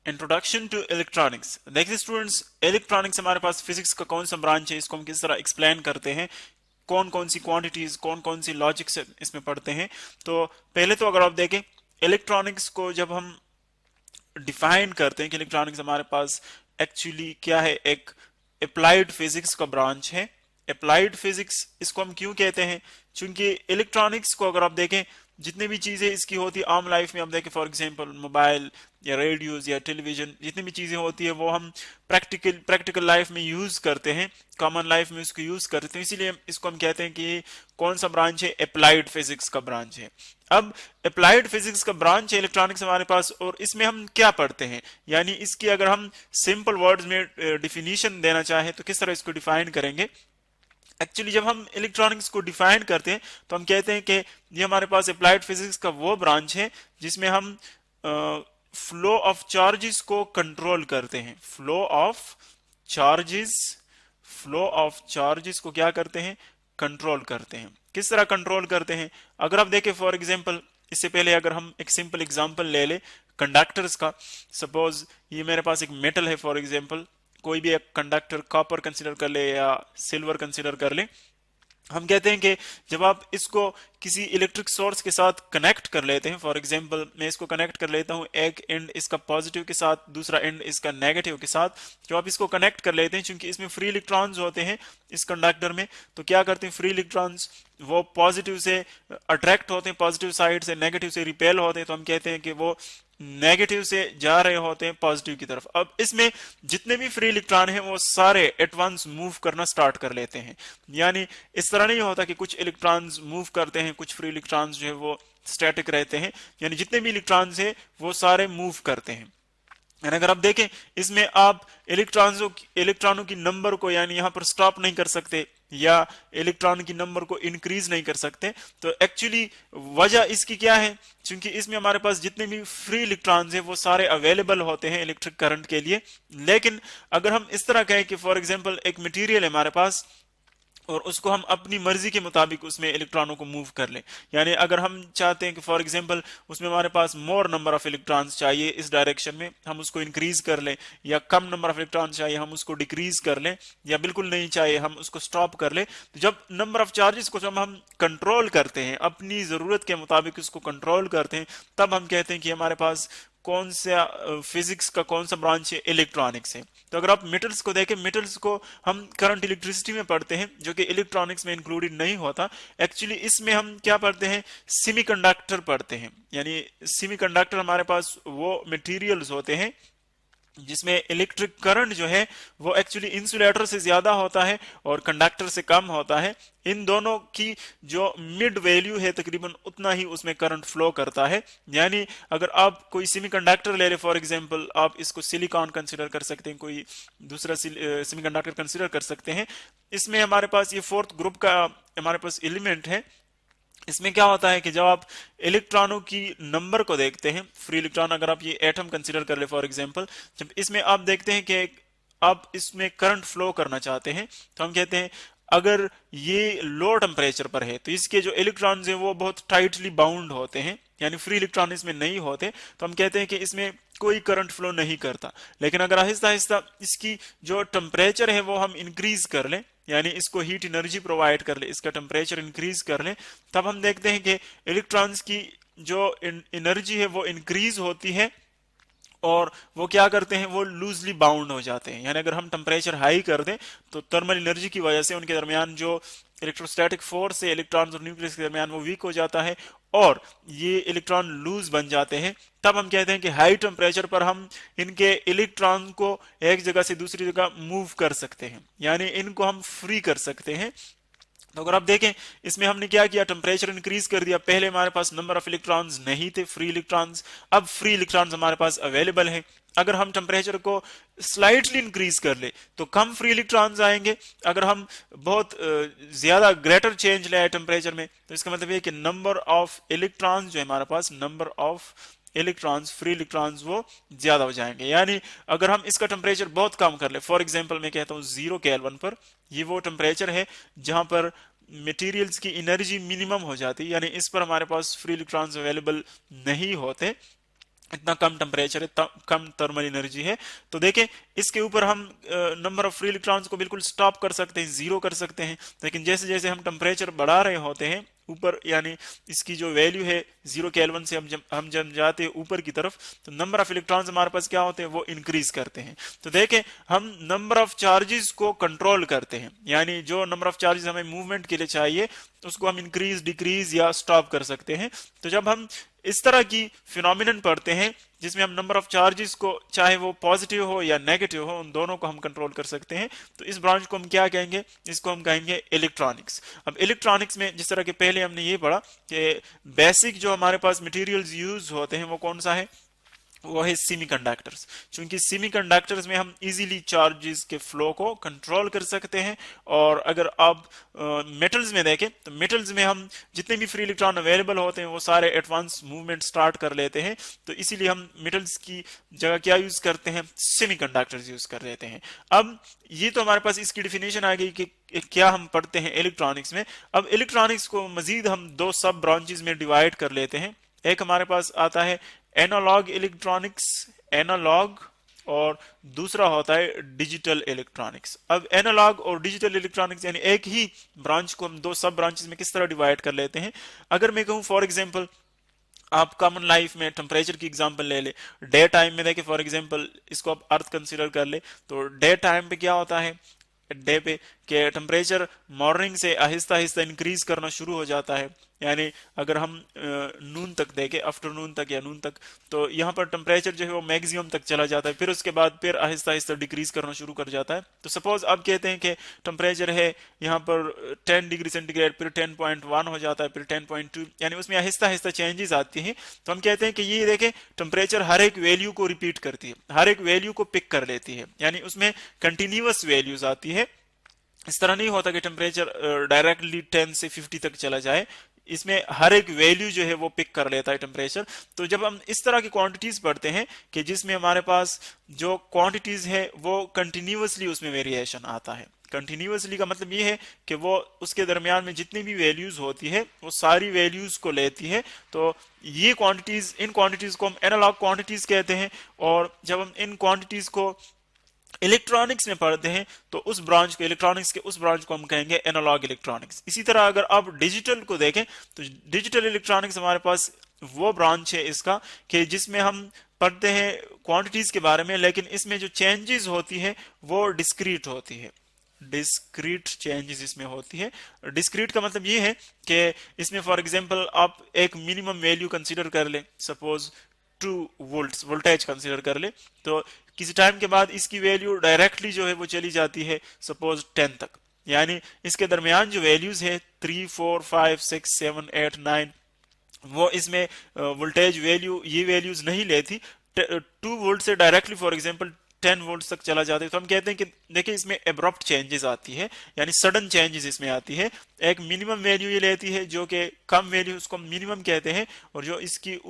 Introduction to electronics. देखिए students, electronics हमारे पास फिजिक्स का कौन सा ब्रांच है, इसको हम किस तरह एक्सप्लेन करते हैं, कौन कौन सी क्वांटिटीज, कौन कौन सी लॉजिक्स इसमें पढ़ते हैं। तो पहले तो अगर आप देखें इलेक्ट्रॉनिक्स को जब हम डिफाइन करते हैं कि इलेक्ट्रॉनिक्स हमारे पास एक्चुअली क्या है, एक अप्लाइड फिजिक्स का ब्रांच है। अप्लाइड फिजिक्स इसको हम क्यों कहते हैं, क्योंकि इलेक्ट्रॉनिक्स को अगर आप देखें जितनी भी चीजें इसकी होती है आम लाइफ में, हम देखें फॉर एग्जांपल मोबाइल या रेडियोज या टेलीविजन, जितनी भी चीजें होती है वो हम प्रैक्टिकल लाइफ में यूज करते हैं, कॉमन लाइफ में उसको यूज करते हैं, इसीलिए इसको हम कहते हैं कि कौन सा ब्रांच है, अप्लाइड फिजिक्स का ब्रांच है। अब अप्लाइड फिजिक्स का ब्रांच है इलेक्ट्रॉनिक्स हमारे पास, और इसमें हम क्या पढ़ते हैं, यानी इसकी अगर हम सिंपल वर्ड्स में डिफिनीशन देना चाहें तो किस तरह इसको डिफाइन करेंगे। एक्चुअली जब हम इलेक्ट्रॉनिक्स को डिफाइन करते हैं तो हम कहते हैं कि ये हमारे पास अप्लाइड फिजिक्स का वो ब्रांच है जिसमें हम फ्लो ऑफ चार्जेस को कंट्रोल करते हैं। चार्जेस फ्लो ऑफ चार्जेस को क्या करते हैं, कंट्रोल करते हैं। किस तरह कंट्रोल करते हैं, अगर आप देखें फॉर एग्जांपल, इससे पहले अगर हम एक सिंपल एग्जांपल ले ले कंडक्टर्स का। सपोज ये मेरे पास एक मेटल है, फॉर एग्जांपल कोई भी एक कंडक्टर, कॉपर कंसीडर कर ले या सिल्वर कंसीडर कर ले। हम कहते हैं कि जब आप इसको किसी इलेक्ट्रिक सोर्स के साथ कनेक्ट कर लेते हैं, फॉर एग्जांपल मैं इसको कनेक्ट कर लेता हूं, एक एंड इसका पॉजिटिव के साथ, दूसरा एंड इसका नेगेटिव के साथ, जो आप इसको कनेक्ट कर लेते हैं, क्योंकि इसमें फ्री इलेक्ट्रॉन्स होते हैं इस कंडक्टर में, तो क्या करते हैं फ्री इलेक्ट्रॉन्स वो पॉजिटिव से अट्रैक्ट होते हैं, पॉजिटिव साइड से, नेगेटिव से रिपेल होते हैं, तो हम कहते हैं कि वो नेगेटिव से जा रहे होते हैं पॉजिटिव की तरफ। अब इसमें जितने भी फ्री इलेक्ट्रॉन हैं वो सारे एट वंस मूव करना स्टार्ट कर लेते हैं, यानी इस तरह नहीं होता कि कुछ इलेक्ट्रॉन्स मूव करते हैं, कुछ फ्री इलेक्ट्रॉन्स जो है वो स्टैटिक रहते हैं, यानी जितने भी इलेक्ट्रॉन्स हैं वो सारे मूव करते हैं। यानी अगर आप देखें इसमें आप इलेक्ट्रॉनों की नंबर को यानी यहां पर स्टॉप नहीं कर सकते या इलेक्ट्रॉन की नंबर को इंक्रीज नहीं कर सकते। तो एक्चुअली वजह इसकी क्या है, क्योंकि इसमें हमारे पास जितने भी फ्री इलेक्ट्रॉन्स हैं वो सारे अवेलेबल होते हैं इलेक्ट्रिक करंट के लिए। लेकिन अगर हम इस तरह कहें कि फॉर एग्जांपल एक मटेरियल है हमारे पास और उसको हम अपनी मर्जी के मुताबिक उसमें इलेक्ट्रॉनों को मूव कर लें, यानी अगर हम चाहते हैं कि फॉर एग्जांपल उसमें हमारे पास मोर नंबर ऑफ इलेक्ट्रॉन्स चाहिए इस डायरेक्शन में, हम उसको इंक्रीज कर लें, या कम नंबर ऑफ इलेक्ट्रॉन्स चाहिए हम उसको डिक्रीज कर लें, या बिल्कुल नहीं चाहिए हम उसको स्टॉप कर लें। तो जब नंबर ऑफ चार्जेस को जब हम कंट्रोल करते हैं, अपनी जरूरत के मुताबिक उसको कंट्रोल करते हैं, तब हम कहते हैं कि हमारे पास कौन सा फिजिक्स का कौन सा ब्रांच है, इलेक्ट्रॉनिक्स है। तो अगर आप मेटल्स को देखें, मेटल्स को हम करंट इलेक्ट्रिसिटी में पढ़ते हैं जो कि इलेक्ट्रॉनिक्स में इंक्लूडेड नहीं होता। एक्चुअली इसमें हम क्या पढ़ते हैं, सेमीकंडक्टर पढ़ते हैं, यानी सेमीकंडक्टर हमारे पास वो मटेरियल्स होते हैं जिसमें इलेक्ट्रिक करंट जो है वो एक्चुअली इंसुलेटर से ज्यादा होता है और कंडक्टर से कम होता है। इन दोनों की जो मिड वैल्यू है तकरीबन उतना ही उसमें करंट फ्लो करता है। यानी अगर आप कोई सेमीकंडक्टर ले ले, फॉर एग्जांपल आप इसको सिलिकॉन कंसीडर कर सकते हैं, कोई दूसरा सेमीकंडक्टर कंसीडर कर सकते हैं। इसमें हमारे पास ये फोर्थ ग्रुप का हमारे पास एलिमेंट है। इसमें क्या होता है कि जब आप इलेक्ट्रॉनों की नंबर को देखते हैं, फ्री इलेक्ट्रॉन अगर आप ये एटम कंसीडर कर ले फॉर एग्जांपल, जब इसमें आप देखते हैं कि आप इसमें करंट फ्लो करना चाहते हैं, तो हम कहते हैं अगर ये लो टेम्परेचर पर है तो इसके जो इलेक्ट्रॉन्स हैं वो बहुत टाइटली बाउंड होते हैं, यानी फ्री इलेक्ट्रॉन इसमें नहीं होते, तो हम कहते हैं कि इसमें कोई करंट फ्लो नहीं करता। लेकिन अगर आहिस्ता आहिस्ता इसकी जो टेम्परेचर है वो हम इंक्रीज कर लें, यानी इसको हीट एनर्जी प्रोवाइड कर ले, इसका टेम्परेचर इंक्रीज कर ले, तब हम देखते हैं कि इलेक्ट्रॉन्स की जो एनर्जी है वो इंक्रीज होती है और वो क्या करते हैं, वो लूजली बाउंड हो जाते हैं। यानी अगर हम टेम्परेचर हाई कर दें तो थर्मल एनर्जी की वजह से उनके दरमियान जो इलेक्ट्रोस्टैटिक फोर्स है इलेक्ट्रॉन्स और न्यूक्लियस के दरमियान वो वीक हो जाता है और ये इलेक्ट्रॉन लूज बन जाते हैं। तब हम कहते हैं कि हाई टेम्परेचर पर हम इनके इलेक्ट्रॉन को एक जगह से दूसरी जगह मूव कर सकते हैं, यानी इनको हम फ्री कर सकते हैं। तो अगर आप देखें इसमें हमने क्या किया, टेम्परेचर इंक्रीज कर दिया। पहले हमारे पास नंबर ऑफ इलेक्ट्रॉन्स नहीं थे, फ्री इलेक्ट्रॉन्स, अब फ्री इलेक्ट्रॉन्स हमारे पास अवेलेबल है। अगर हम टेम्परेचर को स्लाइटली इंक्रीज कर ले तो कम फ्री इलेक्ट्रॉन्स आएंगे। अगर हम बहुत ज्यादा ग्रेटर चेंज ले आए टेम्परेचर में तो इसका मतलब ये कि नंबर ऑफ इलेक्ट्रॉन्स जो है हमारे पास, number of electrons, free electrons वो ज्यादा हो जाएंगे। यानी अगर हम इसका टेम्परेचर बहुत कम कर ले, फॉर एग्जांपल मैं कहता हूं 0 केल्विन पर, ये वो टेम्परेचर है जहां पर मटेरियल्स की एनर्जी मिनिमम हो जाती है, यानी इस पर हमारे पास फ्री इलेक्ट्रॉन्स अवेलेबल नहीं होते। इतना कम टेम्परेचर है, कम थर्मल एनर्जी है। तो देखें इसके ऊपर हम नंबर ऑफ फ्री इलेक्ट्रॉन्स को बिल्कुल स्टॉप कर सकते हैं, जीरो कर सकते हैं। लेकिन जैसे जैसे हम टेम्परेचर बढ़ा रहे होते हैं ऊपर, यानी इसकी जो वैल्यू है 0 केल्विन से हम जब जाते हैं ऊपर की तरफ, तो नंबर ऑफ इलेक्ट्रॉन्स हमारे पास क्या होते हैं, वो इंक्रीज करते हैं। तो देखें हम नंबर ऑफ चार्जेस को कंट्रोल करते हैं, यानी जो नंबर ऑफ चार्जेस हमें मूवमेंट के लिए चाहिए उसको हम इंक्रीज, डिक्रीज या स्टॉप कर सकते हैं। तो जब हम इस तरह की फिनोमिनन पढ़ते हैं जिसमें हम नंबर ऑफ चार्जेस को, चाहे वो पॉजिटिव हो या नेगेटिव हो, उन दोनों को हम कंट्रोल कर सकते हैं, तो इस ब्रांच को हम क्या कहेंगे, इसको हम कहेंगे इलेक्ट्रॉनिक्स। अब इलेक्ट्रॉनिक्स में जिस तरह के पहले हमने ये पढ़ा कि बेसिक जो हमारे पास मटेरियल्स यूज होते हैं वो कौन सा है, वो है सेमीकंडक्टर्स। क्योंकि सेमीकंडक्टर्स में हम इजीली चार्जेस के फ्लो को कंट्रोल कर सकते हैं। और अगर आप मेटल्स में देखें तो मेटल्स में हम जितने भी फ्री इलेक्ट्रॉन अवेलेबल होते हैं वो सारे एडवांस मूवमेंट स्टार्ट कर लेते हैं। तो इसीलिए हम मेटल्स की जगह क्या यूज करते हैं, सेमीकंडक्टर्स यूज कर लेते हैं। अब ये तो हमारे पास इसकी डिफिनेशन आ गई कि क्या हम पढ़ते हैं इलेक्ट्रॉनिक्स में। अब इलेक्ट्रॉनिक्स को मजीद हम दो सब ब्रांचेस में डिवाइड कर लेते हैं। एक हमारे पास आता है एनालॉग इलेक्ट्रॉनिक्स, एनालॉग, और दूसरा होता है डिजिटल इलेक्ट्रॉनिक्स। अब एनालॉग और डिजिटल इलेक्ट्रॉनिक्स यानी एक ही ब्रांच को हम दो सब ब्रांचेस में किस तरह डिवाइड कर लेते हैं। अगर मैं कहूं फॉर एग्जांपल, आप कॉमन लाइफ में टेम्परेचर की एग्जांपल ले ले, डे टाइम में देखें फॉर एग्जांपल, इसको आप अर्थ कंसीडर कर ले, तो डे टाइम पे क्या होता है, डे पे के टेम्परेचर मॉर्निंग से आहिस्ता आहिस्ता इंक्रीज करना शुरू हो जाता है। यानी अगर हम नून तक देखें, आफ्टरनून तक या नून तक, तो यहाँ पर टेम्परेचर जो है वो मैक्सिमम तक चला जाता है, फिर उसके बाद फिर आहिस्ता आहिस्ता डिक्रीज करना शुरू कर जाता है। तो सपोज आप कहते हैं कि टेम्परेचर है यहाँ पर 10 डिग्री सेंटीग्रेड, फिर 10.1 हो जाता है, फिर 10.2, यानी उसमें आहिस्ता आहिस्ता चेंजेस आती हैं। तो हम कहते हैं कि ये देखें टेम्परेचर हर एक वैल्यू को रिपीट करती है, हर एक वैल्यू को पिक कर लेती है, यानी उसमें कंटिन्यूअस वैल्यूज आती है। इस तरह नहीं होता कि टेम्परेचर डायरेक्टली 10 से 50 तक चला जाए, इसमें हर एक वैल्यू जो है वो पिक कर लेता है टेम्परेचर। तो जब हम इस तरह की क्वांटिटीज पढ़ते हैं कि जिसमें हमारे पास जो क्वांटिटीज है वो कंटिन्यूअसली उसमें वेरिएशन आता है। कंटिन्यूअसली का मतलब ये है कि वो उसके दरमियान में जितनी भी वैल्यूज होती है वो सारी वैल्यूज को लेती है। तो ये क्वांटिटीज, इन क्वांटिटीज को हम एनालॉग क्वांटिटीज कहते हैं। और जब हम इन क्वांटिटीज को इलेक्ट्रॉनिक्स में पढ़ते हैं तो उस ब्रांच को, इलेक्ट्रॉनिक्स के उस ब्रांच को हम कहेंगे एनालॉग इलेक्ट्रॉनिक्स। इसी तरह अगर आप डिजिटल को देखें तो डिजिटल इलेक्ट्रॉनिक्स हमारे पास वो ब्रांच है इसका कि जिसमें हम पढ़ते हैं क्वांटिटीज के बारे में, लेकिन इसमें जो चेंजेस होती है वो डिस्क्रीट होती है। डिस्क्रीट चेंजेस इसमें होती है। डिस्क्रीट का मतलब ये है कि इसमें फॉर एग्जांपल आप एक मिनिमम वैल्यू कंसीडर कर ले, सपोज 2 वोल्ट्स वोल्टेज कंसीडर कर ले, तो किसी टाइम के बाद इसकी वैल्यू डायरेक्टली जो है वो चली जाती है सपोज 10 तक। यानी इसके दरमियान जो वैल्यूज है 3, 4, 5, 6, 7, 8, 9, वो इसमें वोल्टेज वैल्यू, ये वैल्यूज नहीं लेती। 2 वोल्ट से डायरेक्टली फॉर एग्जांपल 10 वोल्ट तक चला जाता है। तो हम कहते हैं कि देखिए इसमें एब्रप्ट चेंजेस आती है, यानी सडन चेंजेस इसमें आती है। एक मिनिमम वैल्यू ये लेती है जो कि कम वैल्यू, उसको मिनिमम कहते हैं, और जो इसकी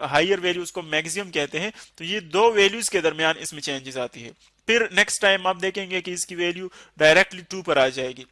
हाइयर वैल्यू उसको मैक्सिमम कहते हैं। तो ये दो वैल्यूज के दरमियान इसमें चेंजेस आती है। फिर नेक्स्ट टाइम आप देखेंगे कि इसकी वैल्यू डायरेक्टली 2 पर आ जाएगी,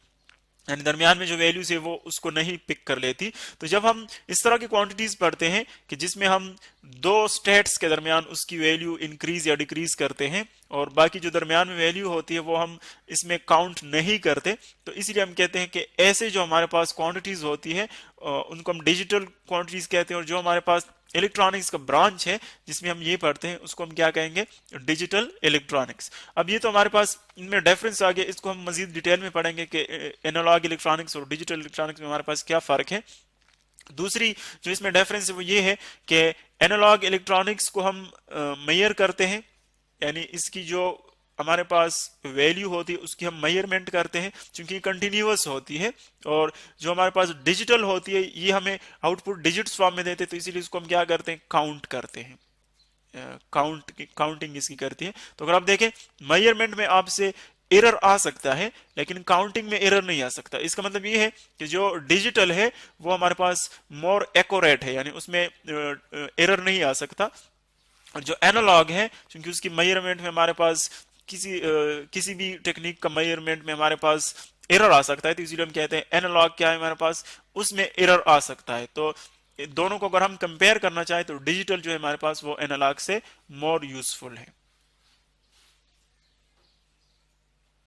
यानी दरमियान में जो वैल्यूज है वो उसको नहीं पिक कर लेती। तो जब हम इस तरह की क्वांटिटीज पढ़ते हैं कि जिसमें हम दो स्टेट्स के दरमियान उसकी वैल्यू इंक्रीज या डिक्रीज करते हैं और बाकी जो दरमियान में वैल्यू होती है वो हम इसमें काउंट नहीं करते, तो इसीलिए हम कहते हैं कि ऐसे जो हमारे पास क्वांटिटीज होती है उनको हम डिजिटल क्वांटिटीज कहते हैं। और जो हमारे पास इलेक्ट्रॉनिक्स का ब्रांच है जिसमें हम ये पढ़ते हैं उसको हम क्या कहेंगे, डिजिटल इलेक्ट्रॉनिक्स। अब ये तो हमारे पास इनमें डिफरेंस आ गया, इसको हम मजीद डिटेल में पढ़ेंगे कि एनालॉग इलेक्ट्रॉनिक्स और डिजिटल इलेक्ट्रॉनिक्स में हमारे पास क्या फर्क है। दूसरी जो इसमें डिफरेंस है वो ये है कि एनालॉग इलेक्ट्रॉनिक्स को हम मेजर करते हैं, यानी इसकी जो हमारे पास वैल्यू होती है उसकी हम मेजरमेंट करते हैं क्योंकि कंटिन्यूअस होती है। और जो हमारे पास डिजिटल होती है ये हमें आउटपुट डिजिट्स फॉर्म में देते हैं, तो इसीलिए इसको हम क्या करते हैं, काउंट करते हैं, काउंटिंग इसकी करती है। तो अगर आप देखें मेजरमेंट में आपसे एरर आ सकता है लेकिन काउंटिंग में एरर नहीं आ सकता। इसका मतलब ये है कि जो डिजिटल है वो हमारे पास मोर एक्यूरेट है, यानी उसमें एरर नहीं आ सकता। और जो एनालॉग है क्योंकि उसकी मेजरमेंट में हमारे पास किसी भी टेक्निक का मेजरमेंट में हमारे पास एरर आ सकता है, तो इसीलिए हम कहते हैं एनालॉग क्या है, हमारे पास उसमें एरर आ सकता है। तो दोनों को अगर हम कंपेयर करना चाहें तो डिजिटल जो है हमारे पास वो एनालॉग से मोर यूजफुल है।